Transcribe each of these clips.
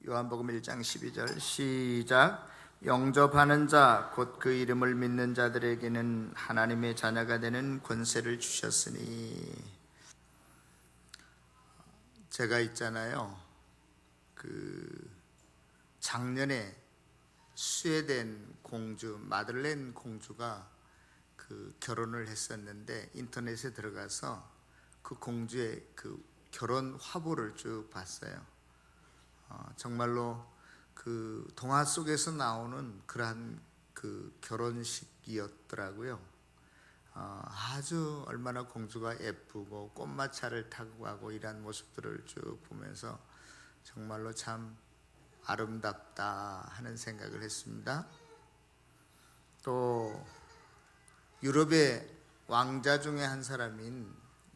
요한복음 1장 12절 시작. 영접하는 자 곧 그 이름을 믿는 자들에게는 하나님의 자녀가 되는 권세를 주셨으니. 제가 있잖아요, 작년에 스웨덴 공주 마들렌 공주가 결혼을 했었는데, 인터넷에 들어가서 그 공주의 결혼 화보를 쭉 봤어요. 정말로 동화 속에서 나오는 그러한 결혼식이었더라고요. 아주 얼마나 공주가 예쁘고 꽃마차를 타고 가고 이러한 모습들을 쭉 보면서 정말로 참 아름답다 하는 생각을 했습니다. 또 유럽의 왕자 중에 한 사람인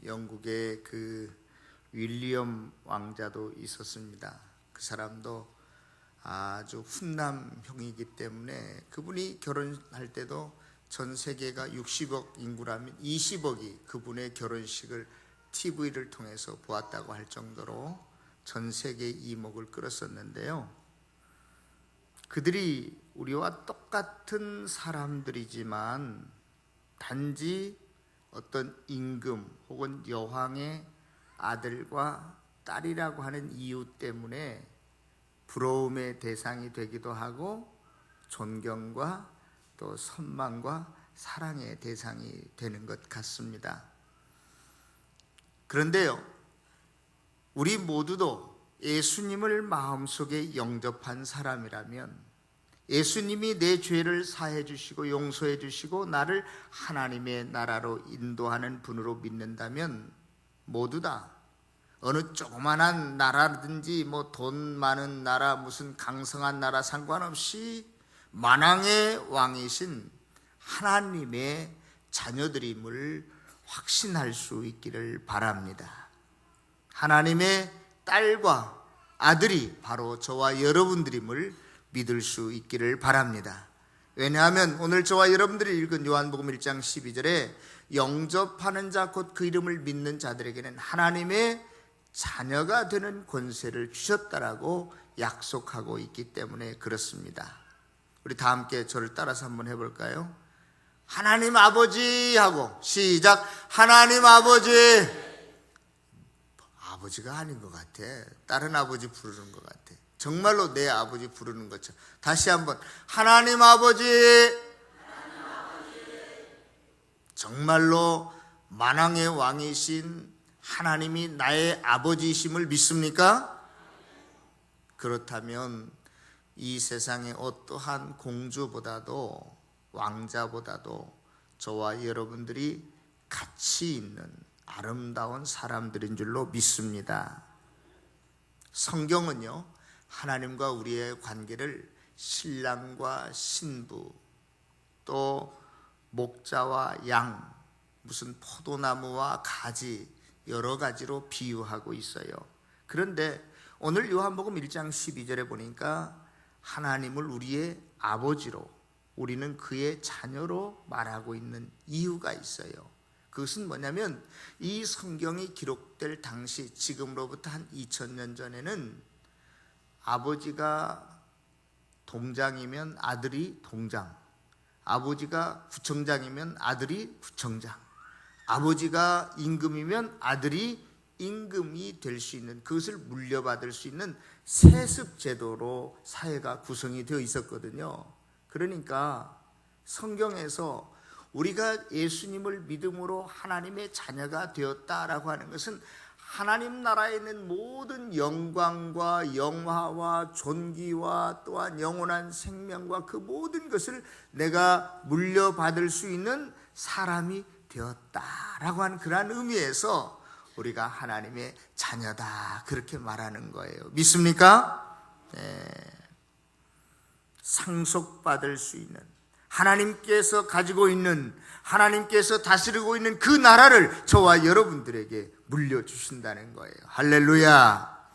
영국의 윌리엄 왕자도 있었습니다. 그 사람도 아주 훈남형이기 때문에 그분이 결혼할 때도 전 세계가 60억 인구라면 20억이 그분의 결혼식을 TV를 통해서 보았다고 할 정도로 전 세계의 이목을 끌었었는데요. 그들이 우리와 똑같은 사람들이지만 단지 어떤 임금 혹은 여왕의 아들과 딸이라고 하는 이유 때문에 부러움의 대상이 되기도 하고 존경과 또 선망과 사랑의 대상이 되는 것 같습니다. 그런데요, 우리 모두도 예수님을 마음속에 영접한 사람이라면, 예수님이 내 죄를 사해 주시고 용서해 주시고 나를 하나님의 나라로 인도하는 분으로 믿는다면, 모두 다 어느 조그만한 나라든지 돈 많은 나라, 무슨 강성한 나라 상관없이 만왕의 왕이신 하나님의 자녀들임을 확신할 수 있기를 바랍니다. 하나님의 딸과 아들이 바로 저와 여러분들임을 믿을 수 있기를 바랍니다. 왜냐하면 오늘 저와 여러분들이 읽은 요한복음 1장 12절에 영접하는 자 곧 그 이름을 믿는 자들에게는 하나님의 자녀가 되는 권세를 주셨다라고 약속하고 있기 때문에 그렇습니다. 우리 다 함께 저를 따라서 한번 해볼까요? 하나님 아버지 하고 시작. 하나님 아버지. 아버지가 아닌 것 같아. 다른 아버지 부르는 것 같아. 정말로 내 아버지 부르는 것처럼. 다시 한번 하나님 아버지. 정말로 만왕의 왕이신 하나님이 나의 아버지이심을 믿습니까? 그렇다면 이 세상의 어떠한 공주보다도 왕자보다도 저와 여러분들이 가치 있는 아름다운 사람들인 줄로 믿습니다. 성경은요, 하나님과 우리의 관계를 신랑과 신부, 또 목자와 양, 무슨 포도나무와 가지, 여러 가지로 비유하고 있어요. 그런데 오늘 요한복음 1장 12절에 보니까 하나님을 우리의 아버지로, 우리는 그의 자녀로 말하고 있는 이유가 있어요. 그것은 뭐냐면 이 성경이 기록될 당시, 지금으로부터 한 2000년 전에는 아버지가 동장이면 아들이 동장, 아버지가 구청장이면 아들이 구청장, 아버지가 임금이면 아들이 임금이 될 수 있는, 그것을 물려받을 수 있는 세습 제도로 사회가 구성이 되어 있었거든요. 그러니까 성경에서 우리가 예수님을 믿음으로 하나님의 자녀가 되었다라고 하는 것은 하나님 나라에 있는 모든 영광과 영화와 존귀와 또한 영원한 생명과 그 모든 것을 내가 물려받을 수 있는 사람이 되었다라고 하는 그러한 의미에서 우리가 하나님의 자녀다, 그렇게 말하는 거예요. 믿습니까? 네. 상속받을 수 있는, 하나님께서 가지고 있는, 하나님께서 다스리고 있는 그 나라를 저와 여러분들에게 물려주신다는 거예요. 할렐루야.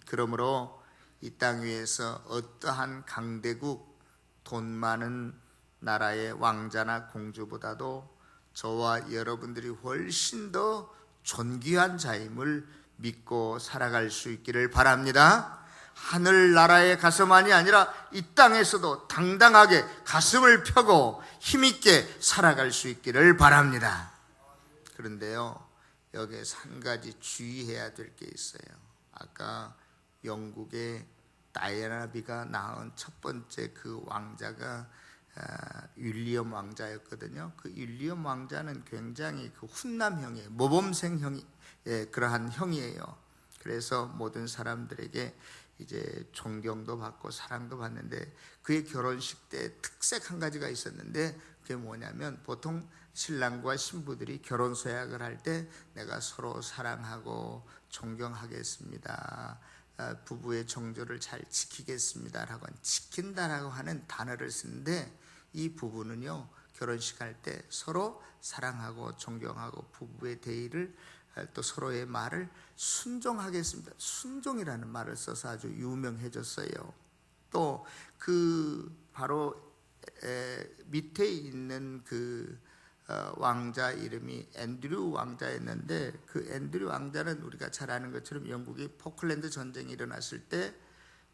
그러므로 이 땅 위에서 어떠한 강대국, 돈 많은 나라의 왕자나 공주보다도 저와 여러분들이 훨씬 더 존귀한 자임을 믿고 살아갈 수 있기를 바랍니다. 하늘나라에 가서만이 아니라 이 땅에서도 당당하게 가슴을 펴고 힘있게 살아갈 수 있기를 바랍니다. 그런데요, 여기에서 한 가지 주의해야 될 게 있어요. 아까 영국의 다이애나비가 낳은 첫 번째 그 왕자가 윌리엄 왕자였거든요. 그 윌리엄 왕자는 굉장히 그 훈남형이에요. 모범생 형이, 그러한 형이에요. 그래서 모든 사람들에게 이제 존경도 받고 사랑도 받는데, 그의 결혼식 때 특색 한 가지가 있었는데, 그게 뭐냐면 보통 신랑과 신부들이 결혼 서약을 할 때 내가 서로 사랑하고 존경하겠습니다, 부부의 정조를 잘 지키겠습니다라고, 지킨다라고 하는 단어를 쓰는데, 이 부부는요 결혼식 할 때 서로 사랑하고 존경하고 부부의 대의를, 또 서로의 말을 순종하겠습니다, 순종이라는 말을 써서 아주 유명해졌어요. 또 그 바로 밑에 있는 그 왕자 이름이 앤드류 왕자였는데, 그 앤드류 왕자는 우리가 잘 아는 것처럼 영국이 포클랜드 전쟁이 일어났을 때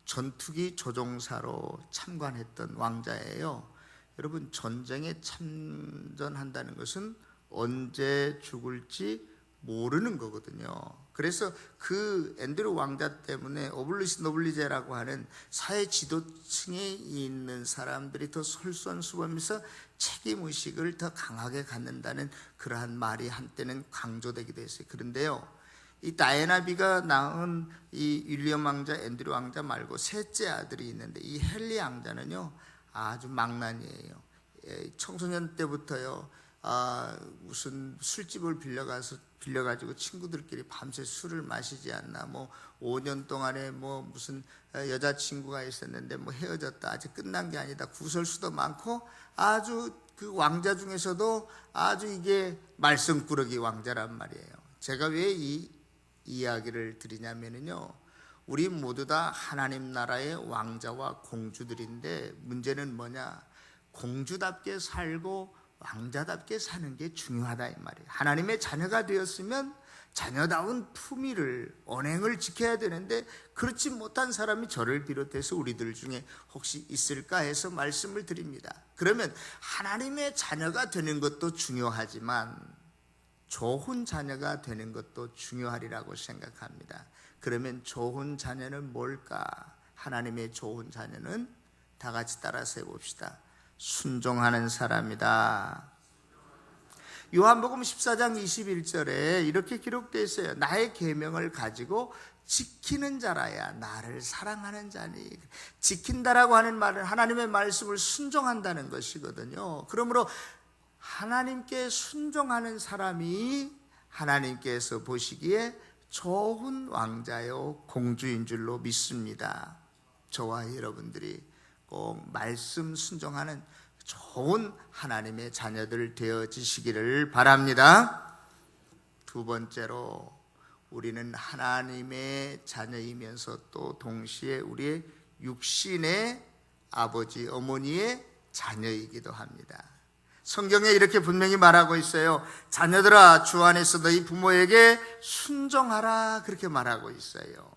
전투기 조종사로 참관했던 왕자예요. 여러분, 전쟁에 참전한다는 것은 언제 죽을지 모르는 거거든요. 그래서 그 앤드류 왕자 때문에 오블리스 노블리제라고 하는 사회 지도층에 있는 사람들이 더 솔선수범해서 책임의식을 더 강하게 갖는다는 그러한 말이 한때는 강조되기도 했어요. 그런데요, 이 다이애나비가 낳은 이 윌리엄 왕자, 앤드류 왕자 말고 셋째 아들이 있는데, 이 헨리 왕자는요 아주 망난이에요. 청소년 때부터요 무슨 술집을 빌려가지고 친구들끼리 밤새 술을 마시지 않나, 뭐 5년 동안에 뭐 무슨 여자친구가 있었는데 뭐 헤어졌다, 아직 끝난 게 아니다, 구설수도 많고, 아주 그 왕자 중에서도 아주 이게 말썽꾸러기 왕자란 말이에요. 제가 왜 이 이야기를 드리냐면요, 우리 모두 다 하나님 나라의 왕자와 공주들인데, 문제는 뭐냐, 공주답게 살고 왕자답게 사는 게 중요하다 이 말이에요. 하나님의 자녀가 되었으면 자녀다운 품위를, 언행을 지켜야 되는데, 그렇지 못한 사람이 저를 비롯해서 우리들 중에 혹시 있을까 해서 말씀을 드립니다. 그러면 하나님의 자녀가 되는 것도 중요하지만 좋은 자녀가 되는 것도 중요하리라고 생각합니다. 그러면 좋은 자녀는 뭘까? 하나님의 좋은 자녀는 다 같이 따라서 해봅시다. 순종하는 사람이다. 요한복음 14장 21절에 이렇게 기록되어 있어요. 나의 계명을 가지고 지키는 자라야 나를 사랑하는 자니. 지킨다라고 하는 말은 하나님의 말씀을 순종한다는 것이거든요. 그러므로 하나님께 순종하는 사람이 하나님께서 보시기에 좋은 왕자요 공주인 줄로 믿습니다. 저와 여러분들이 꼭 말씀 순종하는 좋은 하나님의 자녀들 되어지시기를 바랍니다. 두 번째로, 우리는 하나님의 자녀이면서 또 동시에 우리의 육신의 아버지 어머니의 자녀이기도 합니다. 성경에 이렇게 분명히 말하고 있어요. 자녀들아, 주 안에서 너희 부모에게 순종하라, 그렇게 말하고 있어요.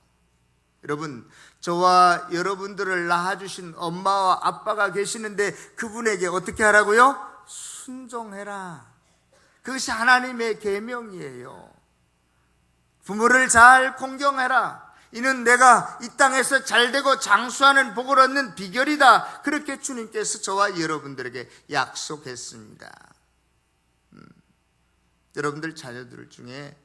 여러분, 저와 여러분들을 낳아주신 엄마와 아빠가 계시는데 그분에게 어떻게 하라고요? 순종해라. 그것이 하나님의 계명이에요. 부모를 잘 공경해라. 이는 내가 이 땅에서 잘되고 장수하는 복을 얻는 비결이다. 그렇게 주님께서 저와 여러분들에게 약속했습니다. 여러분들 자녀들 중에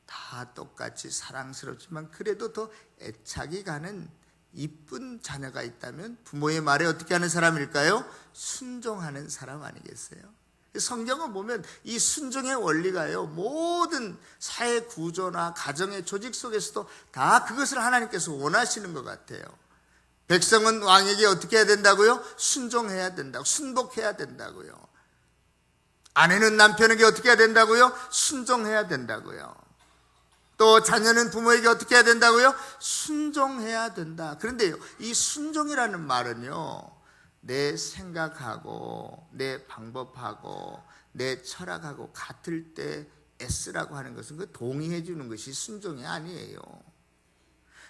다 똑같이 사랑스럽지만 그래도 더 애착이 가는 이쁜 자녀가 있다면 부모의 말에 어떻게 하는 사람일까요? 순종하는 사람 아니겠어요? 성경을 보면 이 순종의 원리가요, 모든 사회 구조나 가정의 조직 속에서도 다 그것을 하나님께서 원하시는 것 같아요. 백성은 왕에게 어떻게 해야 된다고요? 순종해야 된다고, 순복해야 된다고요. 아내는 남편에게 어떻게 해야 된다고요? 순종해야 된다고요. 또 자녀는 부모에게 어떻게 해야 된다고요? 순종해야 된다. 그런데 이 순종이라는 말은요, 내 생각하고 내 방법하고 내 철학하고 같을 때 애쓰라고 하는 것은 그 동의해 주는 것이 순종이 아니에요.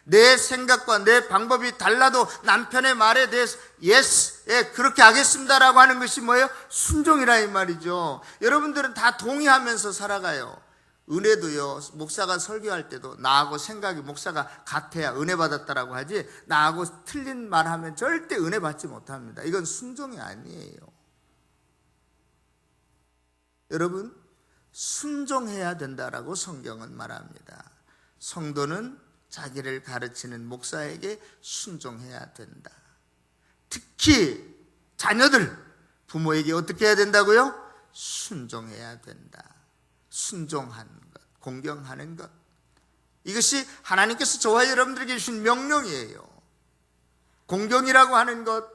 내 생각과 내 방법이 달라도 남편의 말에 대해서 예스, 예, 그렇게 하겠습니다라고 하는 것이 뭐예요? 순종이라 이 말이죠. 여러분들은 다 동의하면서 살아가요. 은혜도요, 목사가 설교할 때도 나하고 생각이 목사가 같아야 은혜 받았다라고 하지, 나하고 틀린 말 하면 절대 은혜 받지 못합니다. 이건 순종이 아니에요. 여러분, 순종해야 된다라고 성경은 말합니다. 성도는 자기를 가르치는 목사에게 순종해야 된다. 특히 자녀들, 부모에게 어떻게 해야 된다고요? 순종해야 된다. 순종하는 것, 공경하는 것. 이것이 하나님께서 저와 여러분들에게 주신 명령이에요. 공경이라고 하는 것,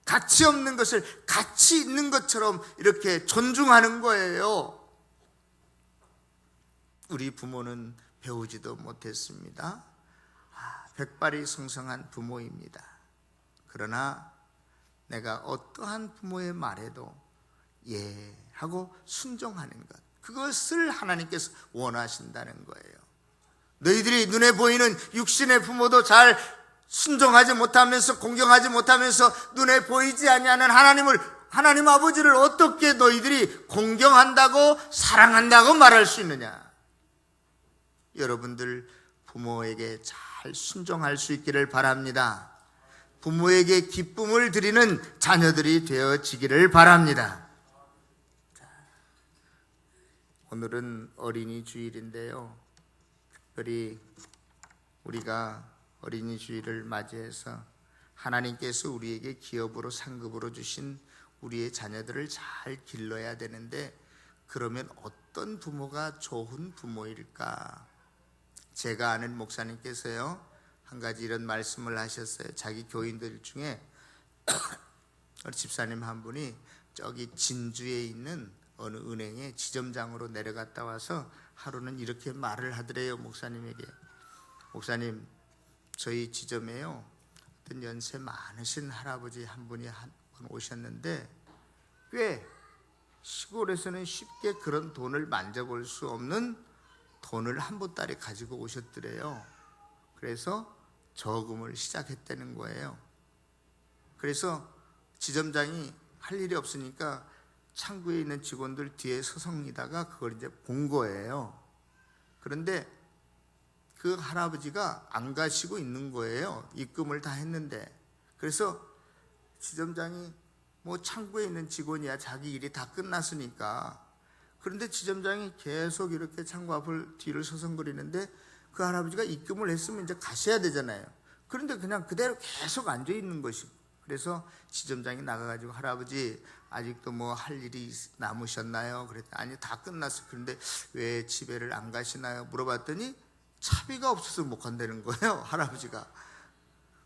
가치 없는 것을 가치 있는 것처럼 이렇게 존중하는 거예요. 우리 부모는 배우지도 못했습니다. 백발이 성성한 부모입니다. 그러나 내가 어떠한 부모의 말에도 예 하고 순종하는 것, 그것을 하나님께서 원하신다는 거예요. 너희들이 눈에 보이는 육신의 부모도 잘 순종하지 못하면서 공경하지 못하면서 눈에 보이지 아니하는 하나님 아버지를 어떻게 너희들이 공경한다고 사랑한다고 말할 수 있느냐? 여러분들 부모에게 잘 순종할 수 있기를 바랍니다. 부모에게 기쁨을 드리는 자녀들이 되어지기를 바랍니다. 오늘은 어린이 주일인데요, 특별히 우리가 어린이 주일을 맞이해서 하나님께서 우리에게 기업으로 상급으로 주신 우리의 자녀들을 잘 길러야 되는데, 그러면 어떤 부모가 좋은 부모일까? 제가 아는 목사님께서요, 한 가지 이런 말씀을 하셨어요. 자기 교인들 중에 집사님 한 분이 저기 진주에 있는 어느 은행에 지점장으로 내려갔다 와서 하루는 이렇게 말을 하더래요. 목사님에게, 목사님, 저희 지점에요 어떤 연세 많으신 할아버지 한 분이 한 번 오셨는데 꽤 시골에서는 쉽게 그런 돈을 만져볼 수 없는 돈을 한 보따리 가지고 오셨더래요. 그래서 저금을 시작했다는 거예요. 그래서 지점장이 할 일이 없으니까 창구에 있는 직원들 뒤에 서성이다가 그걸 이제 본 거예요. 그런데 그 할아버지가 안 가시고 있는 거예요. 입금을 다 했는데. 그래서 지점장이 뭐 창구에 있는 직원이야 자기 일이 다 끝났으니까. 그런데 지점장이 계속 이렇게 창구 앞을 뒤를 서성거리는데 그 할아버지가 입금을 했으면 이제 가셔야 되잖아요. 그런데 그냥 그대로 계속 앉아 있는 것이고. 그래서 지점장이 나가가지고 할아버지 아직도 뭐 할 일이 남으셨나요? 그랬더니 아니 다 끝났어. 그런데 왜 집에를 안 가시나요? 물어봤더니 차비가 없어서 못 간다는 거예요, 할아버지가.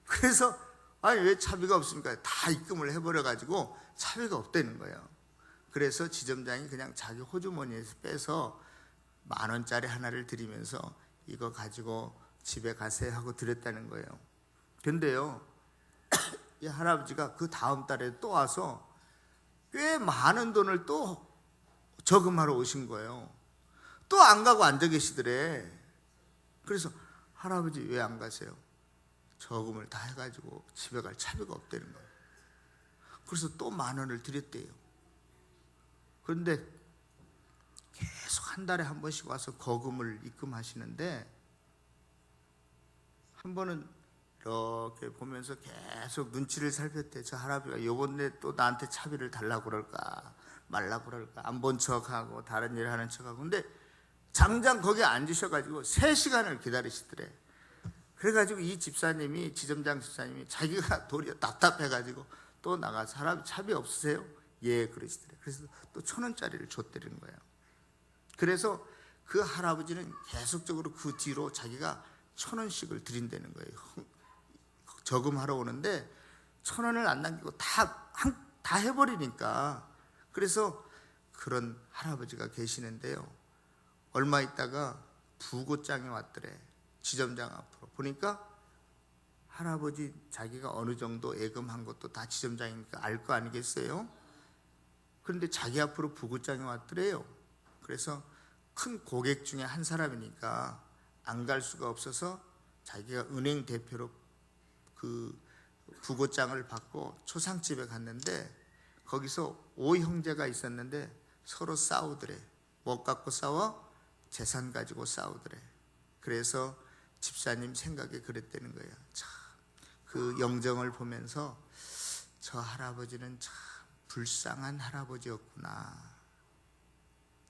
그래서 아니 왜 차비가 없습니까? 다 입금을 해버려가지고 차비가 없다는 거예요. 그래서 지점장이 그냥 자기 호주머니에서 빼서 10,000원짜리 하나를 드리면서 이거 가지고 집에 가세요 하고 드렸다는 거예요. 근데요, 이 할아버지가 그 다음 달에 또 와서 꽤 많은 돈을 또 저금하러 오신 거예요. 또 안 가고 앉아 계시더래. 그래서 할아버지 왜 안 가세요? 저금을 다 해가지고 집에 갈 차비가 없다는 거예요. 그래서 또 10,000원을 드렸대요. 그런데 계속 한 달에 한 번씩 와서 거금을 입금하시는데, 한 번은 이렇게 보면서 계속 눈치를 살폈대. 저 할아버지가 이번에 또 나한테 차비를 달라고 그럴까 말라고 그럴까, 안 본 척하고 다른 일 하는 척하고. 근데 장장 거기 앉으셔가지고 3시간을 기다리시더래. 그래가지고 이 집사님이, 지점장 집사님이 자기가 도리어 답답해가지고 또 나가서 할아버지 차비 없으세요? 예, 그러시더래. 그래서 또 1,000원짜리를 줬다는 거예요. 그래서 그 할아버지는 계속적으로 그 뒤로 자기가 1,000원씩을 드린다는 거예요. 저금하러 오는데 1,000원을 안 남기고 다 해버리니까. 그래서 그런 할아버지가 계시는데요, 얼마 있다가 부고장이 왔더래. 지점장 앞으로 보니까 할아버지 자기가 어느 정도 예금한 것도 다 지점장이니까 알 거 아니겠어요? 그런데 자기 앞으로 부고장이 왔더래요. 그래서 큰 고객 중에 한 사람이니까 안 갈 수가 없어서 자기가 은행 대표로 그 부고장을 받고 초상집에 갔는데 거기서 5형제가 있었는데 서로 싸우더래. 뭐 갖고 싸워? 재산 가지고 싸우더래. 그래서 집사님 생각에 그랬다는 거예요. 참, 그 영정을 보면서 저 할아버지는 참 불쌍한 할아버지였구나.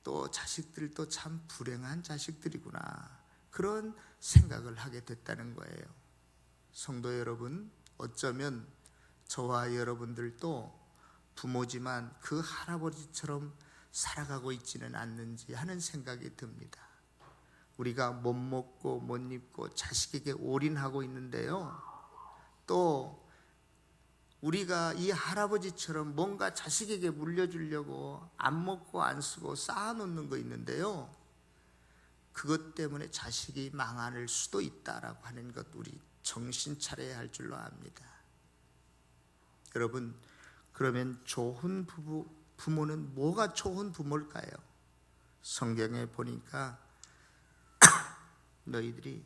또 자식들도 참 불행한 자식들이구나. 그런 생각을 하게 됐다는 거예요. 성도 여러분, 어쩌면 저와 여러분들도 부모지만 그 할아버지처럼 살아가고 있지는 않는지 하는 생각이 듭니다. 우리가 못 먹고 못 입고 자식에게 올인하고 있는데요, 또 우리가 이 할아버지처럼 뭔가 자식에게 물려주려고 안 먹고 안 쓰고 쌓아놓는 거 있는데요, 그것 때문에 자식이 망할 수도 있다라고 하는 것 우리 정신 차려야 할 줄로 압니다. 여러분, 그러면 좋은 부모는 뭐가 좋은 부모일까요? 성경에 보니까 너희들이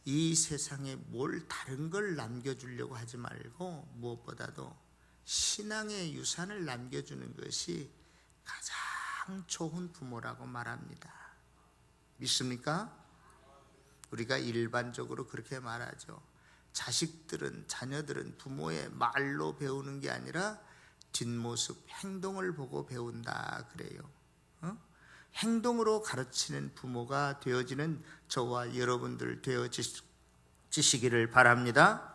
이 세상에 뭘 다른 걸 남겨주려고 하지 말고 무엇보다도 신앙의 유산을 남겨주는 것이 가장 좋은 부모라고 말합니다. 믿습니까? 우리가 일반적으로 그렇게 말하죠. 자식들은, 자녀들은 부모의 말로 배우는 게 아니라 뒷모습, 행동을 보고 배운다 그래요. 행동으로 가르치는 부모가 되어지는 저와 여러분들 되어지시기를 바랍니다.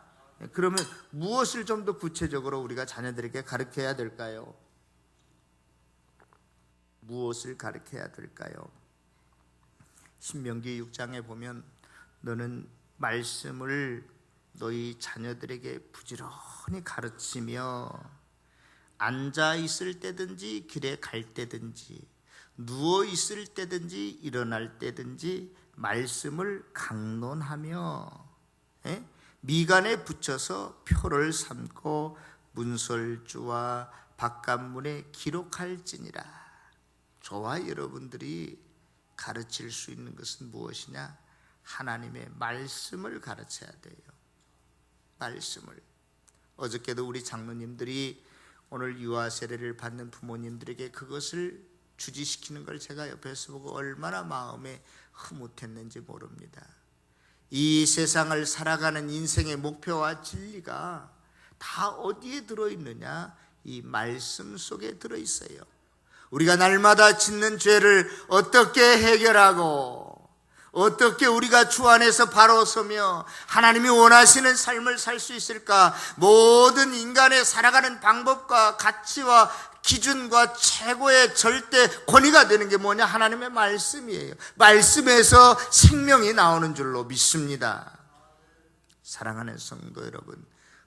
그러면 무엇을 좀 더 구체적으로 우리가 자녀들에게 가르쳐야 될까요? 무엇을 가르쳐야 될까요? 신명기 6장에 보면 너는 말씀을 너희 자녀들에게 부지런히 가르치며 앉아 있을 때든지 길에 갈 때든지 누워 있을 때든지 일어날 때든지 말씀을 강론하며 미간에 붙여서 표를 삼고 문설주와 바깥문에 기록할지니라. 저와 여러분들이 가르칠 수 있는 것은 무엇이냐? 하나님의 말씀을 가르쳐야 돼요. 말씀을. 어저께도 우리 장로님들이 오늘 유아 세례를 받는 부모님들에게 그것을 주지시키는 걸 제가 옆에서 보고 얼마나 마음에 흐뭇했는지 모릅니다. 이 세상을 살아가는 인생의 목표와 진리가 다 어디에 들어있느냐? 이 말씀 속에 들어있어요. 우리가 날마다 짓는 죄를 어떻게 해결하고 어떻게 우리가 주 안에서 바로 서며 하나님이 원하시는 삶을 살 수 있을까? 모든 인간의 살아가는 방법과 가치와 기준과 최고의 절대 권위가 되는 게 뭐냐? 하나님의 말씀이에요. 말씀에서 생명이 나오는 줄로 믿습니다. 사랑하는 성도 여러분,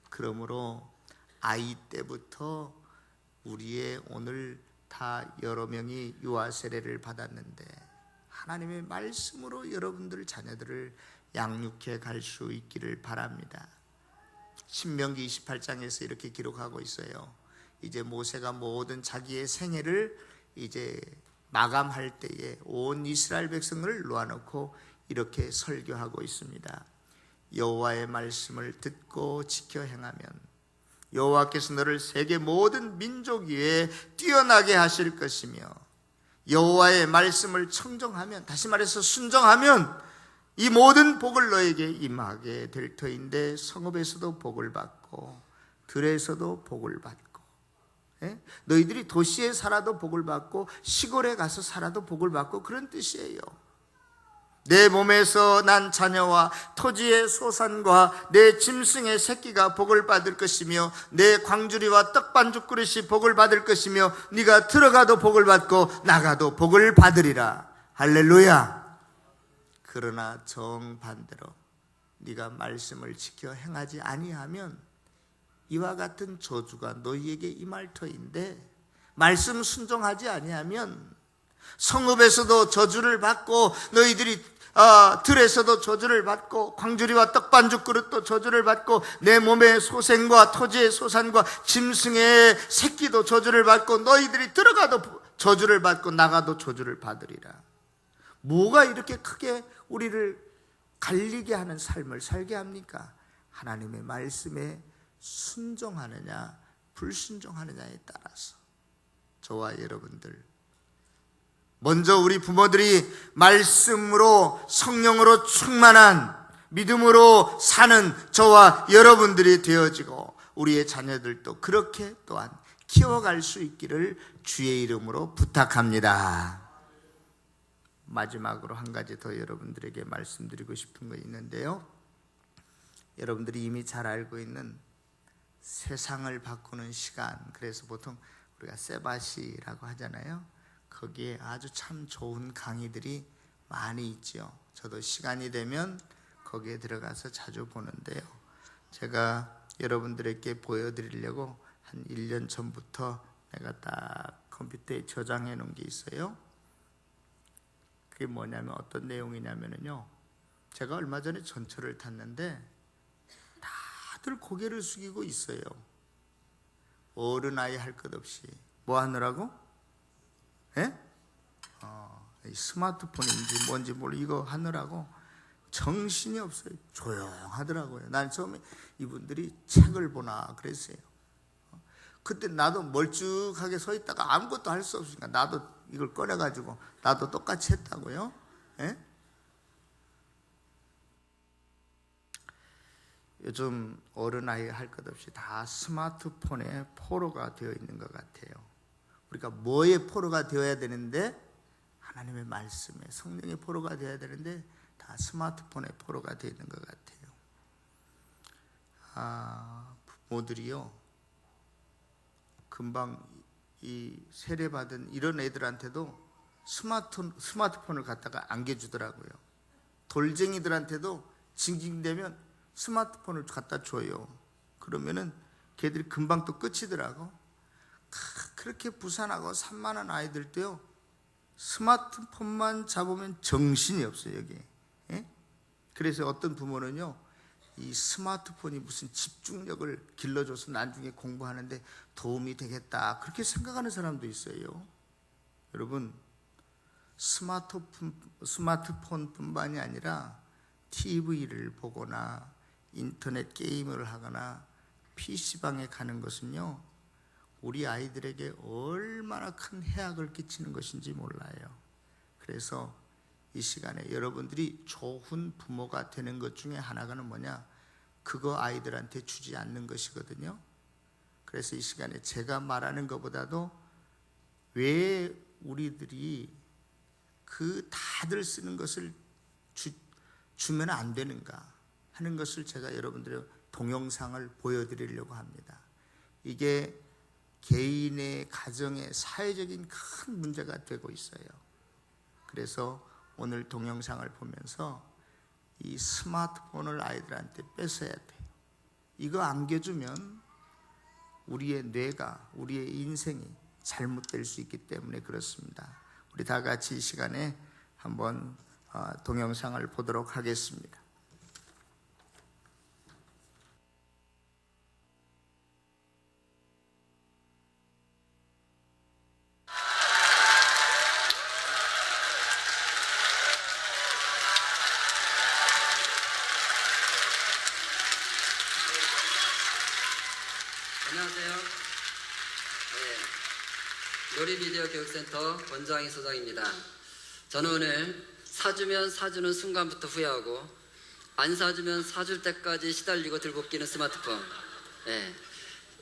그러므로 아이 때부터 우리의 오늘 다 여러 명이 유아 세례를 받았는데 하나님의 말씀으로 여러분들 자녀들을 양육해 갈 수 있기를 바랍니다. 신명기 28장에서 이렇게 기록하고 있어요. 이제 모세가 모든 자기의 생애를 이제 마감할 때에 온 이스라엘 백성을 놓아놓고 이렇게 설교하고 있습니다. 여호와의 말씀을 듣고 지켜 행하면 여호와께서 너를 세계 모든 민족 위에 뛰어나게 하실 것이며 여호와의 말씀을 청정하면, 다시 말해서 순종하면 이 모든 복을 너에게 임하게 될 터인데 성읍에서도 복을 받고 들에서도 복을 받고 너희들이 도시에 살아도 복을 받고 시골에 가서 살아도 복을 받고 그런 뜻이에요. 내 몸에서 난 자녀와 토지의 소산과 내 짐승의 새끼가 복을 받을 것이며 내 광주리와 떡반죽 그릇이 복을 받을 것이며 네가 들어가도 복을 받고 나가도 복을 받으리라. 할렐루야. 그러나 정반대로 네가 말씀을 지켜 행하지 아니하면 이와 같은 저주가 너희에게 임할 터인데, 말씀 순종하지 아니하면 성읍에서도 저주를 받고 너희들이 들에서도 저주를 받고 광주리와 떡반죽 그릇도 저주를 받고 내 몸의 소생과 토지의 소산과 짐승의 새끼도 저주를 받고 너희들이 들어가도 저주를 받고 나가도 저주를 받으리라. 뭐가 이렇게 크게 우리를 갈리게 하는 삶을 살게 합니까? 하나님의 말씀에 순종하느냐 불순종하느냐에 따라서 저와 여러분들, 먼저 우리 부모들이 말씀으로 성령으로 충만한 믿음으로 사는 저와 여러분들이 되어지고 우리의 자녀들도 그렇게 또한 키워갈 수 있기를 주의 이름으로 부탁합니다. 마지막으로 한 가지 더 여러분들에게 말씀드리고 싶은 거 있는데요, 여러분들이 이미 잘 알고 있는 세상을 바꾸는 시간, 그래서 보통 우리가 세바시라고 하잖아요. 거기에 아주 참 좋은 강의들이 많이 있죠. 저도 시간이 되면 거기에 들어가서 자주 보는데요, 제가 여러분들에게 보여드리려고 한 1년 전부터 내가 딱 컴퓨터에 저장해 놓은 게 있어요. 그게 뭐냐면, 어떤 내용이냐면요, 제가 얼마 전에 전철을 탔는데 다들 고개를 숙이고 있어요. 어른 아이 할 것 없이 뭐 하느라고? 예? 스마트폰인지 뭔지 몰라 이거 하느라고 정신이 없어요. 조용하더라고요. 난 처음에 이분들이 책을 보나 그랬어요. 그때 나도 멀쭉하게 서 있다가 아무것도 할 수 없으니까 나도 이걸 꺼내가지고 나도 똑같이 했다고요. 예? 요즘 어른아이 할 것 없이 다 스마트폰에 포로가 되어 있는 것 같아요. 우리가 뭐의 포로가 되어야 되는데, 하나님의 말씀에 성령의 포로가 되어야 되는데 다 스마트폰의 포로가 되어 있는 것 같아요. 부모들이요, 금방 이 세례받은 이런 애들한테도 스마트폰을 갖다가 안겨주더라고요. 돌쟁이들한테도 징징대면 스마트폰을 갖다 줘요. 그러면은 걔들이 금방 또 끝이더라고. 그렇게 부산하고 산만한 아이들도요, 스마트폰만 잡으면 정신이 없어요, 여기. 예? 그래서 어떤 부모는요, 이 스마트폰이 무슨 집중력을 길러줘서 나중에 공부하는데 도움이 되겠다, 그렇게 생각하는 사람도 있어요. 여러분, 스마트폰뿐만이 아니라 TV를 보거나 인터넷 게임을 하거나 PC방에 가는 것은요, 우리 아이들에게 얼마나 큰 해악을 끼치는 것인지 몰라요. 그래서 이 시간에 여러분들이 좋은 부모가 되는 것 중에 하나가는 뭐냐? 그거 아이들한테 주지 않는 것이거든요. 그래서 이 시간에 제가 말하는 것보다도 왜 우리들이 그 다들 쓰는 것을 주면 안 되는가 하는 것을 제가 여러분들의 동영상을 보여드리려고 합니다. 이게 개인의 가정의 사회적인 큰 문제가 되고 있어요. 그래서 오늘 동영상을 보면서 이 스마트폰을 아이들한테 뺏어야 돼요. 이거 안겨주면 우리의 뇌가, 우리의 인생이 잘못될 수 있기 때문에 그렇습니다. 우리 다 같이 이 시간에 한번 동영상을 보도록 하겠습니다. 안녕하세요. 놀이미디어 교육센터 권장희 소장입니다. 저는 오늘 사주면 사주는 순간부터 후회하고 안 사주면 사줄 때까지 시달리고 들고 끼는 스마트폰.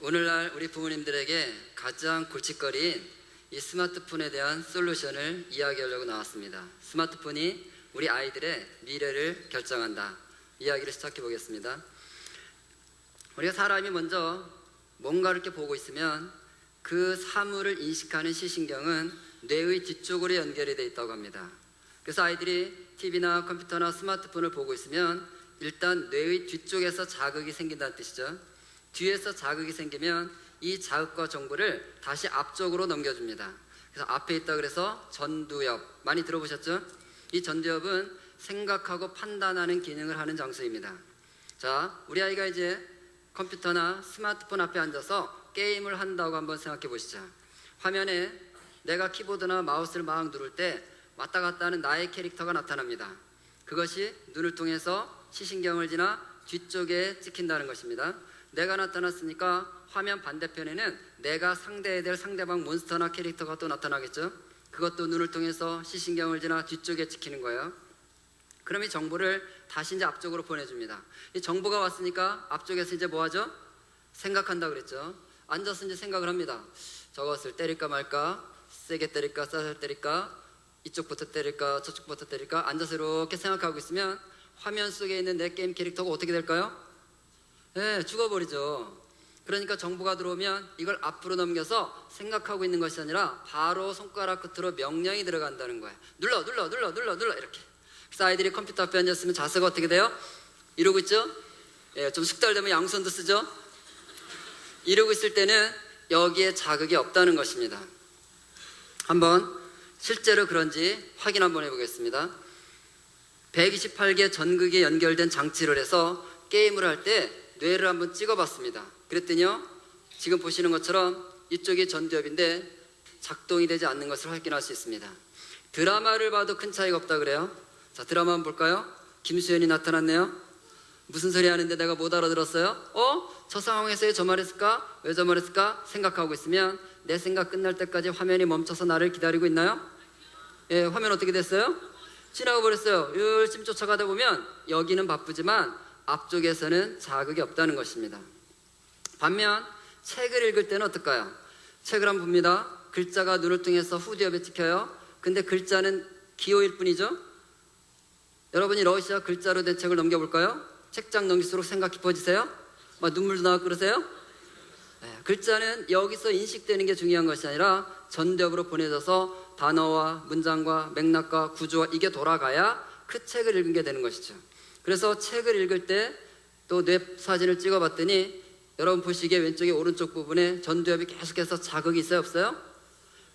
오늘날 우리 부모님들에게 가장 골칫거리인 이 스마트폰에 대한 솔루션을 이야기하려고 나왔습니다. 스마트폰이 우리 아이들의 미래를 결정한다. 이야기를 시작해 보겠습니다. 우리가 사람이 먼저 뭔가를 이렇게 보고 있으면 그 사물을 인식하는 시신경은 뇌의 뒤쪽으로 연결이 되어 있다고 합니다. 그래서 아이들이 TV나 컴퓨터나 스마트폰을 보고 있으면 일단 뇌의 뒤쪽에서 자극이 생긴다는 뜻이죠. 뒤에서 자극이 생기면 이 자극과 정보를 다시 앞쪽으로 넘겨줍니다. 그래서 앞에 있다 그래서 전두엽, 많이 들어보셨죠? 이 전두엽은 생각하고 판단하는 기능을 하는 장소입니다. 자, 우리 아이가 이제 컴퓨터나 스마트폰 앞에 앉아서 게임을 한다고 한번 생각해 보시죠. 화면에 내가 키보드나 마우스를 막 누를 때 왔다 갔다 하는 나의 캐릭터가 나타납니다. 그것이 눈을 통해서 시신경을 지나 뒤쪽에 찍힌다는 것입니다. 내가 나타났으니까 화면 반대편에는 내가 상대해야 될 상대방 몬스터나 캐릭터가 또 나타나겠죠. 그것도 눈을 통해서 시신경을 지나 뒤쪽에 찍히는 거예요. 그럼 이 정보를 다시 이제 앞쪽으로 보내줍니다. 이 정보가 왔으니까 앞쪽에서 이제 뭐 하죠? 생각한다 그랬죠. 앉아서 이제 생각을 합니다. 저것을 때릴까 말까, 세게 때릴까, 싸살 때릴까, 이쪽부터 때릴까, 저쪽부터 때릴까. 앉아서 이렇게 생각하고 있으면 화면 속에 있는 내 게임 캐릭터가 어떻게 될까요? 네, 죽어버리죠. 그러니까 정보가 들어오면 이걸 앞으로 넘겨서 생각하고 있는 것이 아니라 바로 손가락 끝으로 명령이 들어간다는 거예요. 눌러 이렇게. 그래서 아이들이 컴퓨터 앞에 앉았으면 자세가 어떻게 돼요? 이러고 있죠? 예, 좀 숙달되면 양손도 쓰죠? 이러고 있을 때는 여기에 자극이 없다는 것입니다. 한번 실제로 그런지 확인 한번 해보겠습니다. 128개 전극에 연결된 장치를 해서 게임을 할 때 뇌를 한번 찍어봤습니다. 그랬더니요, 지금 보시는 것처럼 이쪽이 전두엽인데 작동이 되지 않는 것을 확인할 수 있습니다. 드라마를 봐도 큰 차이가 없다 그래요. 자, 드라마 한번 볼까요? 김수현이 나타났네요. 무슨 소리 하는데 내가 못 알아들었어요? 저 상황에서 왜 저 말했을까? 왜 저 말했을까? 생각하고 있으면 내 생각 끝날 때까지 화면이 멈춰서 나를 기다리고 있나요? 예, 화면 어떻게 됐어요? 지나가 버렸어요. 열심히 쫓아가다 보면 여기는 바쁘지만 앞쪽에서는 자극이 없다는 것입니다. 반면 책을 읽을 때는 어떨까요? 책을 한번 봅니다. 글자가 눈을 통해서 후디업에 찍혀요. 근데 글자는 기호일 뿐이죠. 여러분이 러시아 글자로 된 책을 넘겨볼까요? 책장 넘길수록 생각 깊어지세요? 막 눈물도 나고 그러세요? 네, 글자는 여기서 인식되는 게 중요한 것이 아니라 전두엽으로 보내져서 단어와 문장과 맥락과 구조와 이게 돌아가야 그 책을 읽은 게 되는 것이죠. 그래서 책을 읽을 때 또 뇌 사진을 찍어봤더니 여러분 보시기에 왼쪽에 오른쪽 부분에 전두엽이 계속해서 자극이 있어요, 없어요?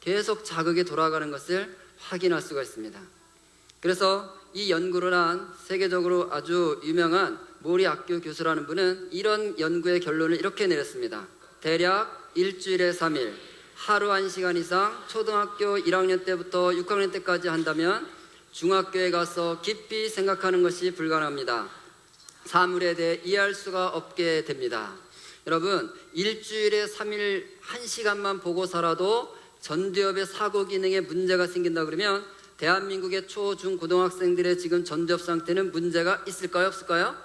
계속 자극이 돌아가는 것을 확인할 수가 있습니다. 그래서 이 연구를 한 세계적으로 아주 유명한 모리 악교 교수라는 분은 이런 연구의 결론을 이렇게 내렸습니다. 대략 일주일에 3일, 하루 1시간 이상 초등학교 1학년 때부터 6학년 때까지 한다면 중학교에 가서 깊이 생각하는 것이 불가능합니다. 사물에 대해 이해할 수가 없게 됩니다. 여러분, 일주일에 3일 1시간만 보고 살아도 전두엽의 사고 기능에 문제가 생긴다 그러면 대한민국의 초, 중, 고등학생들의 지금 전두엽 상태는 문제가 있을까요, 없을까요?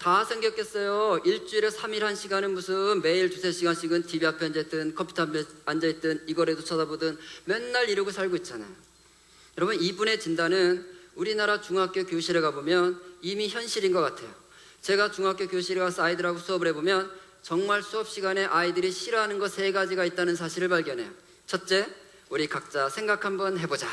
다 생겼겠어요. 일주일에 3일 1시간은 무슨 매일 2-3시간씩은 TV 앞에 앉아있든 컴퓨터 앞에 앉아있든 이거라도 쳐다보든 맨날 이러고 살고 있잖아요. 여러분, 이분의 진단은 우리나라 중학교 교실에 가보면 이미 현실인 것 같아요. 제가 중학교 교실에 가서 아이들하고 수업을 해보면 정말 수업 시간에 아이들이 싫어하는 거 3가지가 있다는 사실을 발견해요. 첫째, 우리 각자 생각 한번 해보자.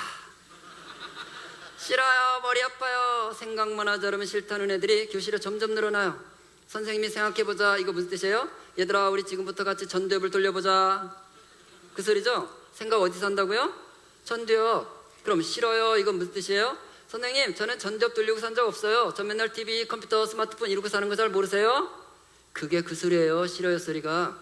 싫어요, 머리 아파요, 생각만 하자 그러면 싫다는 애들이 교실에 점점 늘어나요. 선생님이 생각해보자, 이거 무슨 뜻이에요? 얘들아, 우리 지금부터 같이 전두엽을 돌려보자. 그 소리죠? 생각 어디서 한다고요? 전두엽. 그럼 싫어요, 이건 무슨 뜻이에요? 선생님, 저는 전두엽 돌리고 산 적 없어요. 전 맨날 TV, 컴퓨터, 스마트폰 이러고 사는 거 잘 모르세요? 그게 그 소리예요. 싫어요 소리가.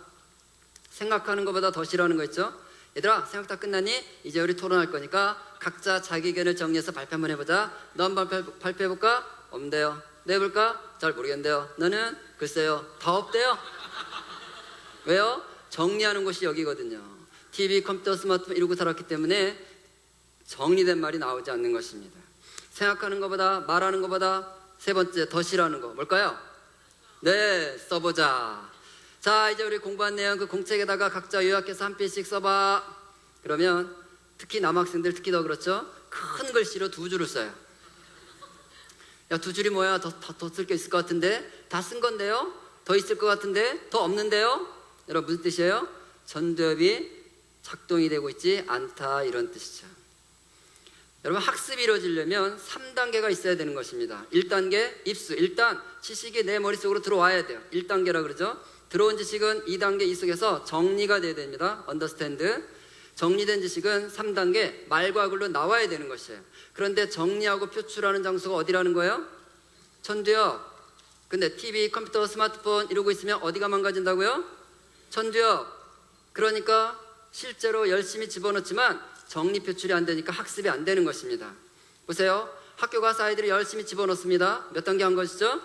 생각하는 것보다 더 싫어하는 거 있죠? 얘들아, 생각 다 끝났니? 이제 우리 토론할 거니까 각자 자기 의견을 정리해서 발표 한번 해보자. 너 한번 발표해볼까? 없는데요. 너 해볼까? 잘 모르겠는데요. 너는? 글쎄요. 다 없대요. 왜요? 정리하는 곳이 여기거든요. TV, 컴퓨터, 스마트폰 이러고 살았기 때문에 정리된 말이 나오지 않는 것입니다. 생각하는 것보다, 말하는 것보다 세 번째 더 싫어하는 거 뭘까요? 네, 써보자. 자, 이제 우리 공부한 내용 그 공책에다가 각자 요약해서 한 페이지씩 써봐. 그러면 특히 남학생들 특히 더 그렇죠? 큰 글씨로 2줄을 써요. 야, 2줄이 뭐야? 더 쓸 게 있을 것 같은데? 다 쓴 건데요? 더 있을 것 같은데? 더 없는데요? 여러분, 무슨 뜻이에요? 전두엽이 작동이 되고 있지 않다, 이런 뜻이죠. 여러분, 학습이 이루어지려면 3단계가 있어야 되는 것입니다. 1단계 입수. 일단 지식이 내 머릿속으로 들어와야 돼요. 1단계라 그러죠. 들어온 지식은 2단계 이 속에서 정리가 돼야 됩니다. understand. 정리된 지식은 3단계 말과 글로 나와야 되는 것이에요. 그런데 정리하고 표출하는 장소가 어디라는 거예요? 전두엽. 근데 TV, 컴퓨터, 스마트폰 이러고 있으면 어디가 망가진다고요? 전두엽. 그러니까 실제로 열심히 집어넣지만 정리 표출이 안 되니까 학습이 안 되는 것입니다. 보세요. 학교 가서 아이들이 열심히 집어넣습니다. 몇 단계 한 것이죠?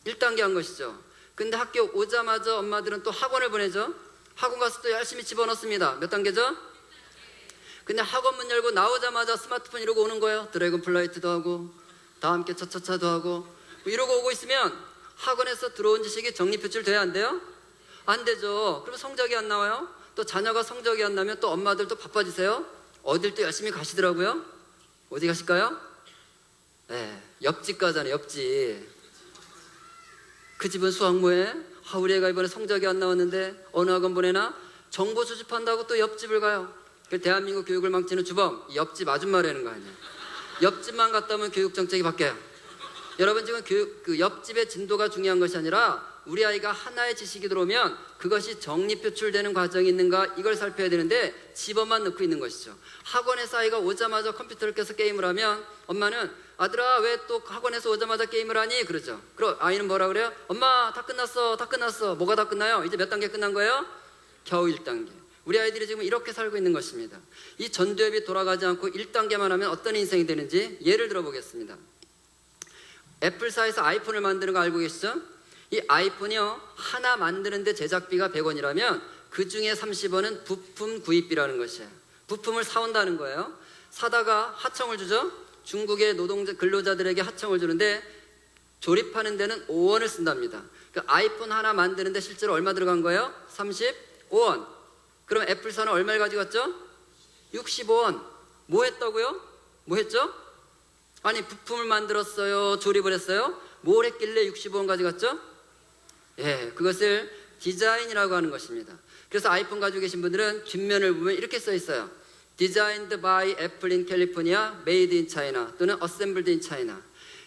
1단계 한 것이죠. 근데 학교 오자마자 엄마들은 또 학원을 보내죠. 학원 가서 또 열심히 집어넣습니다. 몇 단계죠? 근데 학원 문 열고 나오자마자 스마트폰 이러고 오는 거예요. 드래곤 플라이트도 하고 다 함께 차차차도 하고 뭐 이러고 오고 있으면 학원에서 들어온 지식이 정리표출 돼야 안 돼요? 안 되죠. 그럼 성적이 안 나와요. 또 자녀가 성적이 안 나면 또 엄마들도 바빠지세요. 어딜 또 열심히 가시더라고요. 어디 가실까요? 네, 옆집 가잖아요. 옆집. 그 집은 수학 뭐해? 우리 애가 이번에 성적이 안 나왔는데 어느 학원 보내나? 정보 수집한다고 또 옆집을 가요. 대한민국 교육을 망치는 주범, 옆집 아줌마라는 거 아니에요. 옆집만 갔다 오면 교육 정책이 바뀌어요. 여러분, 지금 그 옆집의 진도가 중요한 것이 아니라 우리 아이가 하나의 지식이 들어오면 그것이 정리표출되는 과정이 있는가, 이걸 살펴야 되는데 집어만 넣고 있는 것이죠. 학원에서 아이가 오자마자 컴퓨터를 켜서 게임을 하면 엄마는 아들아 왜 또 학원에서 오자마자 게임을 하니? 그러죠. 그럼 아이는 뭐라 그래요? 엄마 다 끝났어, 다 끝났어. 뭐가 다 끝나요? 이제 몇 단계 끝난 거예요? 겨우 1단계. 우리 아이들이 지금 이렇게 살고 있는 것입니다. 이 전두엽이 돌아가지 않고 1단계만 하면 어떤 인생이 되는지 예를 들어 보겠습니다. 애플사에서 아이폰을 만드는 거 알고 계시죠? 이 아이폰이요, 하나 만드는데 제작비가 100원이라면 그 중에 30원은 부품 구입비라는 것이에요. 부품을 사온다는 거예요. 사다가 하청을 주죠. 중국의 노동자 근로자들에게 하청을 주는데 조립하는 데는 5원을 쓴답니다. 그 아이폰 하나 만드는데 실제로 얼마 들어간 거예요? 35원. 그럼 애플사는 얼마를 가져갔죠? 65원. 뭐 했다고요? 뭐 했죠? 아니, 부품을 만들었어요? 조립을 했어요? 뭘 했길래 65원 가져갔죠? 예, 그것을 디자인이라고 하는 것입니다. 그래서 아이폰 가지고 계신 분들은 뒷면을 보면 이렇게 써 있어요. Designed by Apple in California, Made in China 또는 Assembled in China.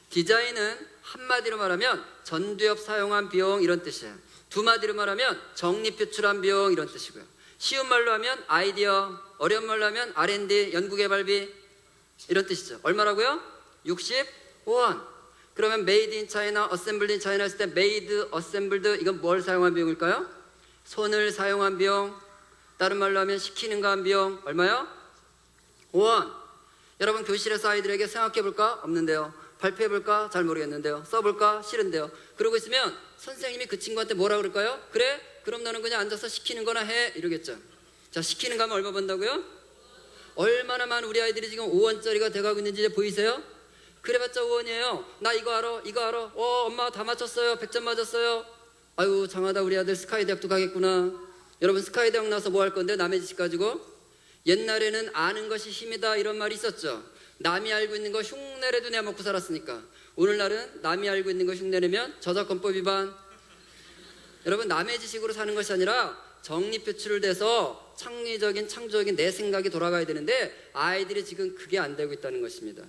디자인은 한마디로 말하면 전두엽 사용한 비용, 이런 뜻이에요. 두 마디로 말하면 정리표출한 비용, 이런 뜻이고요. 쉬운 말로 하면 아이디어, 어려운 말로 하면 R&D, 연구개발비, 이런 뜻이죠. 얼마라고요? 65원. 그러면 made in China, assembled in China 했을 때 made, assembled, 이건 뭘 사용한 비용일까요? 손을 사용한 비용. 다른 말로 하면 시키는가 한 비용. 얼마요? 5원. 여러분, 교실에서 아이들에게 생각해볼까? 없는데요. 발표해볼까? 잘 모르겠는데요. 써볼까? 싫은데요. 그러고 있으면 선생님이 그 친구한테 뭐라 그럴까요? 그래? 그럼 너는 그냥 앉아서 시키는 거나 해. 이러겠죠. 자, 시키는 거 하면 얼마 번다고요? 얼마나 많은 우리 아이들이 지금 5원짜리가 돼가고 있는지 이제 보이세요? 그래봤자 5원이에요. 나 이거 알아, 이거 알아. 엄마 다 맞췄어요. 100점 맞았어요. 아유, 장하다, 우리 아들 스카이 대학도 가겠구나. 여러분, 스카이 대학 나서 뭐 할 건데, 남의 지식 가지고? 옛날에는 아는 것이 힘이다, 이런 말이 있었죠. 남이 알고 있는 거 흉내내도 내가 먹고 살았으니까. 오늘날은 남이 알고 있는 거 흉내내면 저작권법 위반. 여러분, 남의 지식으로 사는 것이 아니라 정리표출을 돼서 창의적인, 창조적인 내 생각이 돌아가야 되는데 아이들이 지금 그게 안 되고 있다는 것입니다.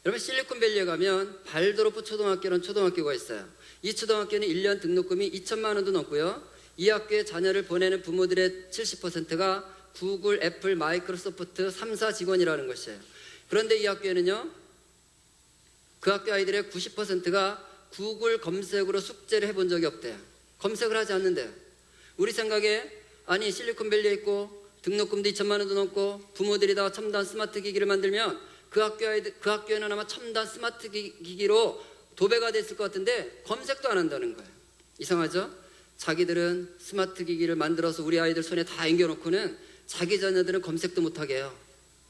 여러분, 실리콘밸리에 가면 발도로프 초등학교라는 초등학교가 있어요. 이 초등학교는 1년 등록금이 2천만 원도 넘고요. 이 학교에 자녀를 보내는 부모들의 70%가 구글, 애플, 마이크로소프트 3사 직원이라는 것이에요. 그런데 이 학교에는요, 그 학교 아이들의 90%가 구글 검색으로 숙제를 해본 적이 없대요. 검색을 하지 않는데요. 우리 생각에, 아니, 실리콘밸리에 있고 등록금도 2천만 원도 넘고 부모들이 다 첨단 스마트 기기를 만들면 그 학교에는 아마 첨단 스마트 기기로 도배가 됐을 것 같은데 검색도 안 한다는 거예요. 이상하죠? 자기들은 스마트 기기를 만들어서 우리 아이들 손에 다 앵겨놓고는 자기 자녀들은 검색도 못하게 해요.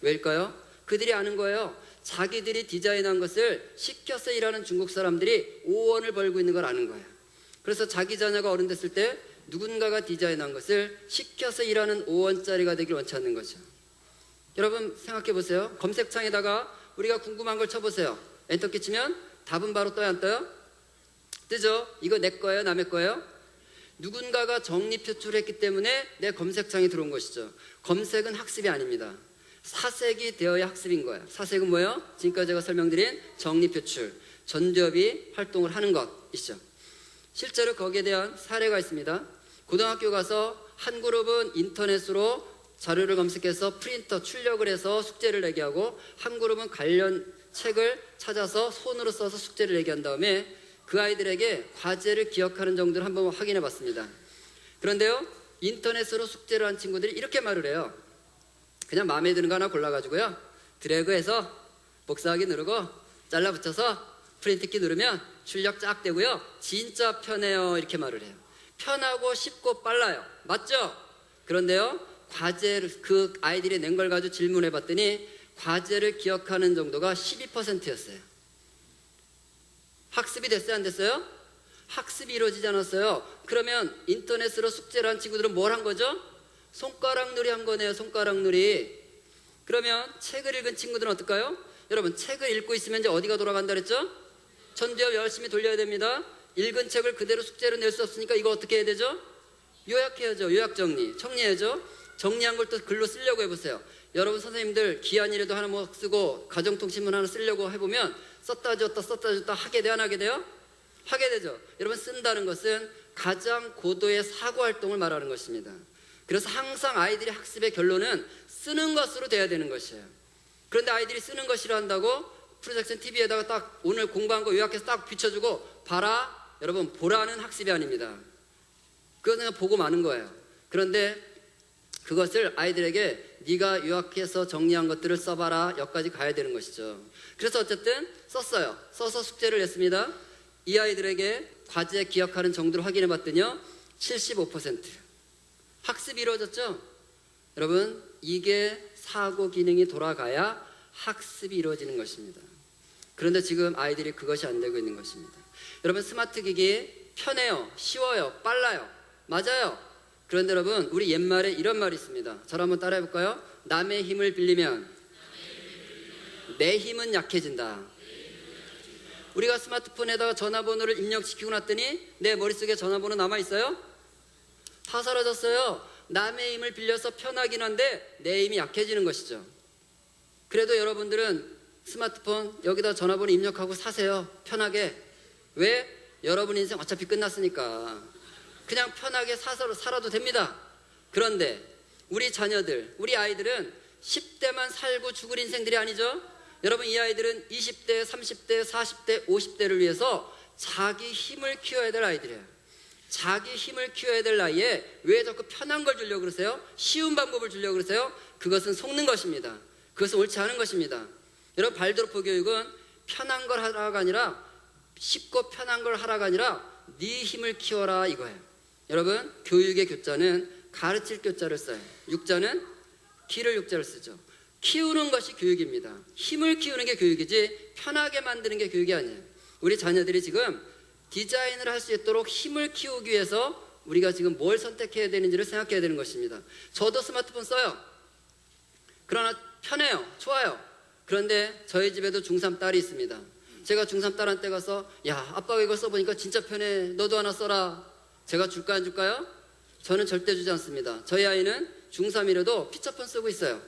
왜일까요? 그들이 아는 거예요. 자기들이 디자인한 것을 시켜서 일하는 중국 사람들이 5원을 벌고 있는 걸 아는 거예요. 그래서 자기 자녀가 어른 됐을 때 누군가가 디자인한 것을 시켜서 일하는 5원짜리가 되길 원치 않는 거죠. 여러분, 생각해 보세요. 검색창에다가 우리가 궁금한 걸 쳐보세요. 엔터키 치면 답은 바로 떠요, 안 떠요? 뜨죠? 이거 내 거예요, 남의 거예요? 누군가가 정리표출했기 때문에 내 검색창에 들어온 것이죠. 검색은 학습이 아닙니다. 사색이 되어야 학습인 거예요. 사색은 뭐예요? 지금까지 제가 설명드린 정리표출, 전두엽이 활동을 하는 것이죠. 실제로 거기에 대한 사례가 있습니다. 고등학교 가서 한 그룹은 인터넷으로 자료를 검색해서 프린터 출력을 해서 숙제를 내게 하고, 한 그룹은 관련 책을 찾아서 손으로 써서 숙제를 내게 한 다음에 그 아이들에게 과제를 기억하는 정도를 한번 확인해 봤습니다. 그런데요, 인터넷으로 숙제를 한 친구들이 이렇게 말을 해요. 그냥 마음에 드는 거 하나 골라가지고요, 드래그해서 복사하기 누르고 잘라 붙여서 프린트키 누르면 출력 쫙 되고요. 진짜 편해요. 이렇게 말을 해요. 편하고 쉽고 빨라요. 맞죠? 그런데요, 과제를 그 아이들이 낸 걸 가지고 질문해 봤더니 과제를 기억하는 정도가 12%였어요. 학습이 됐어요? 안 됐어요? 학습이 이루어지지 않았어요. 그러면 인터넷으로 숙제를 한 친구들은 뭘 한 거죠? 손가락 놀이 한 거네요. 손가락 놀이. 그러면 책을 읽은 친구들은 어떨까요? 여러분, 책을 읽고 있으면 이제 어디가 돌아간다 그랬죠? 전두엽 열심히 돌려야 됩니다. 읽은 책을 그대로 숙제로 낼 수 없으니까 이거 어떻게 해야 되죠? 요약해야죠. 요약 정리. 정리해야죠. 정리한 걸 또 글로 쓰려고 해보세요. 여러분 선생님들 기한이라도 하나 뭐 쓰고 가정통신문 하나 쓰려고 해보면 썼다 줬다 하게 돼요? 안 하게 돼요? 하게 되죠. 여러분, 쓴다는 것은 가장 고도의 사고활동을 말하는 것입니다. 그래서 항상 아이들의 학습의 결론은 쓰는 것으로 돼야 되는 것이에요. 그런데 아이들이 쓰는 거 싫어한다고 프로젝션 TV에다가 딱 오늘 공부한 거 요약해서 딱 비춰주고 봐라. 여러분, 보라는 학습이 아닙니다. 그건 그냥 보고 마는 거예요. 그런데 그것을 아이들에게 네가 요약해서 정리한 것들을 써봐라. 여기까지 가야 되는 것이죠. 그래서 어쨌든 썼어요. 써서 숙제를 냈습니다. 이 아이들에게 과제 기억하는 정도를 확인해 봤더니요, 75%. 학습이 이루어졌죠? 여러분, 이게 사고 기능이 돌아가야 학습이 이루어지는 것입니다. 그런데 지금 아이들이 그것이 안 되고 있는 것입니다. 여러분, 스마트 기기 편해요, 쉬워요, 빨라요. 맞아요. 그런데 여러분, 우리 옛말에 이런 말이 있습니다. 저를 한번 따라해 볼까요? 남의 힘을 빌리면 내 힘은 약해진다. 우리가 스마트폰에다가 전화번호를 입력시키고 났더니 내 머릿속에 전화번호 남아있어요? 다 사라졌어요. 남의 힘을 빌려서 편하긴 한데 내 힘이 약해지는 것이죠. 그래도 여러분들은 스마트폰 여기다 전화번호 입력하고 사세요. 편하게. 왜? 여러분 인생 어차피 끝났으니까 그냥 편하게 사서 살아도 됩니다. 그런데 우리 자녀들, 우리 아이들은 10대만 살고 죽을 인생들이 아니죠. 여러분, 이 아이들은 20대, 30대, 40대, 50대를 위해서 자기 힘을 키워야 될 아이들이에요. 자기 힘을 키워야 될 나이에 왜 자꾸 편한 걸 주려고 그러세요? 쉬운 방법을 주려고 그러세요? 그것은 속는 것입니다. 그것은 옳지 않은 것입니다. 여러분, 발도르프 교육은 편한 걸 하라가 아니라, 쉽고 편한 걸 하라가 아니라 네 힘을 키워라 이거예요. 여러분, 교육의 교자는 가르칠 교자를 써요. 육자는 기를 육자를 쓰죠. 키우는 것이 교육입니다. 힘을 키우는 게 교육이지 편하게 만드는 게 교육이 아니에요. 우리 자녀들이 지금 디자인을 할 수 있도록 힘을 키우기 위해서 우리가 지금 뭘 선택해야 되는지를 생각해야 되는 것입니다. 저도 스마트폰 써요. 그러나 편해요. 좋아요. 그런데 저희 집에도 중3 딸이 있습니다. 제가 중3 딸한테 가서 야, 아빠가 이거 써보니까 진짜 편해. 너도 하나 써라. 제가 줄까 안 줄까요? 저는 절대 주지 않습니다. 저희 아이는 중3이라도 피처폰 쓰고 있어요.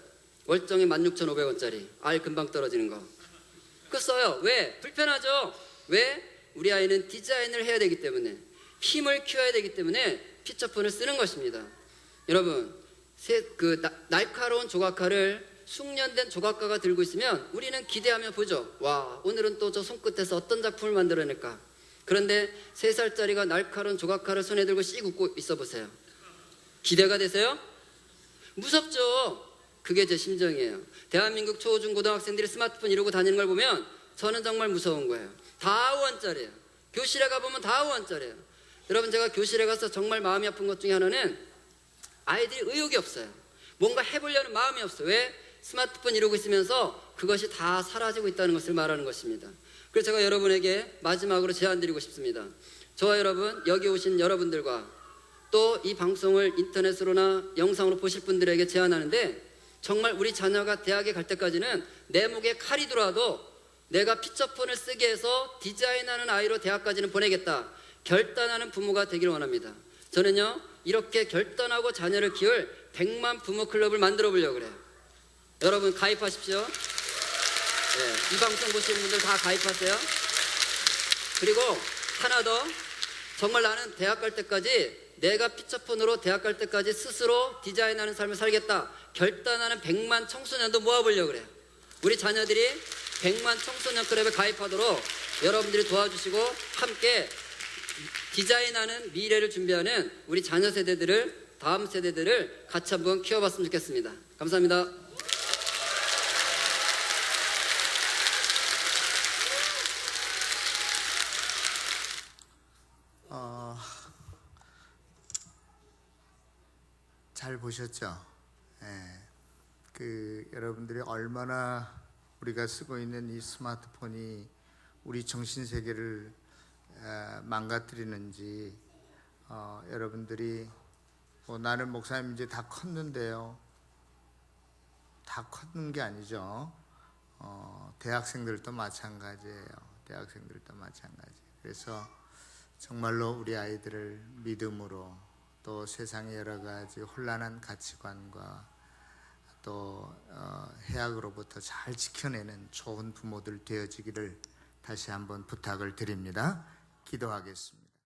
월정에 16,500원짜리 알 금방 떨어지는 거. 그거 써요. 왜? 불편하죠? 왜? 우리 아이는 디자인을 해야 되기 때문에, 힘을 키워야 되기 때문에 피처폰을 쓰는 것입니다. 여러분, 날카로운 조각칼을 숙련된 조각가가 들고 있으면 우리는 기대하며 보죠. 와, 오늘은 또 저 손끝에서 어떤 작품을 만들어낼까. 그런데 3살짜리가 날카로운 조각칼을 손에 들고 씩 웃고 있어 보세요. 기대가 되세요? 무섭죠? 그게 제 심정이에요. 대한민국 초, 중, 고등학생들이 스마트폰 이러고 다니는 걸 보면 저는 정말 무서운 거예요. 다 5원짜리예요. 교실에 가보면 다 5원짜리예요. 여러분, 제가 교실에 가서 정말 마음이 아픈 것 중에 하나는 아이들이 의욕이 없어요. 뭔가 해보려는 마음이 없어요. 왜? 스마트폰 이러고 있으면서 그것이 다 사라지고 있다는 것을 말하는 것입니다. 그래서 제가 여러분에게 마지막으로 제안드리고 싶습니다. 저와 여러분, 여기 오신 여러분들과 또 이 방송을 인터넷으로나 영상으로 보실 분들에게 제안하는데, 정말 우리 자녀가 대학에 갈 때까지는 내 목에 칼이 들어와도 내가 피처폰을 쓰게 해서 디자인하는 아이로 대학까지는 보내겠다. 결단하는 부모가 되기를 원합니다. 저는요, 이렇게 결단하고 자녀를 키울 100만 부모 클럽을 만들어 보려고 그래요. 여러분, 가입하십시오. 네, 이 방송 보시는 분들 다 가입하세요. 그리고 하나 더, 정말 나는 대학 갈 때까지 내가 피처폰으로 대학 갈 때까지 스스로 디자인하는 삶을 살겠다. 결단하는 100만 청소년도 모아보려고 그래요. 우리 자녀들이 100만 청소년 클럽에 가입하도록 여러분들이 도와주시고 함께 디자인하는 미래를 준비하는 우리 자녀 세대들을, 다음 세대들을 같이 한번 키워봤으면 좋겠습니다. 감사합니다. 잘 보셨죠? 여러분들이 얼마나 우리가 쓰고 있는 이 스마트폰이 우리 정신세계를 망가뜨리는지, 여러분들이 나는 목사님 이제 다 컸는데요. 다 컸는 게 아니죠. 대학생들도 마찬가지예요. 대학생들도 마찬가지. 그래서 정말로 우리 아이들을 믿음으로, 또 세상의 여러 가지 혼란한 가치관과 또 해악으로부터 잘 지켜내는 좋은 부모들 되어지기를 다시 한번 부탁을 드립니다. 기도하겠습니다.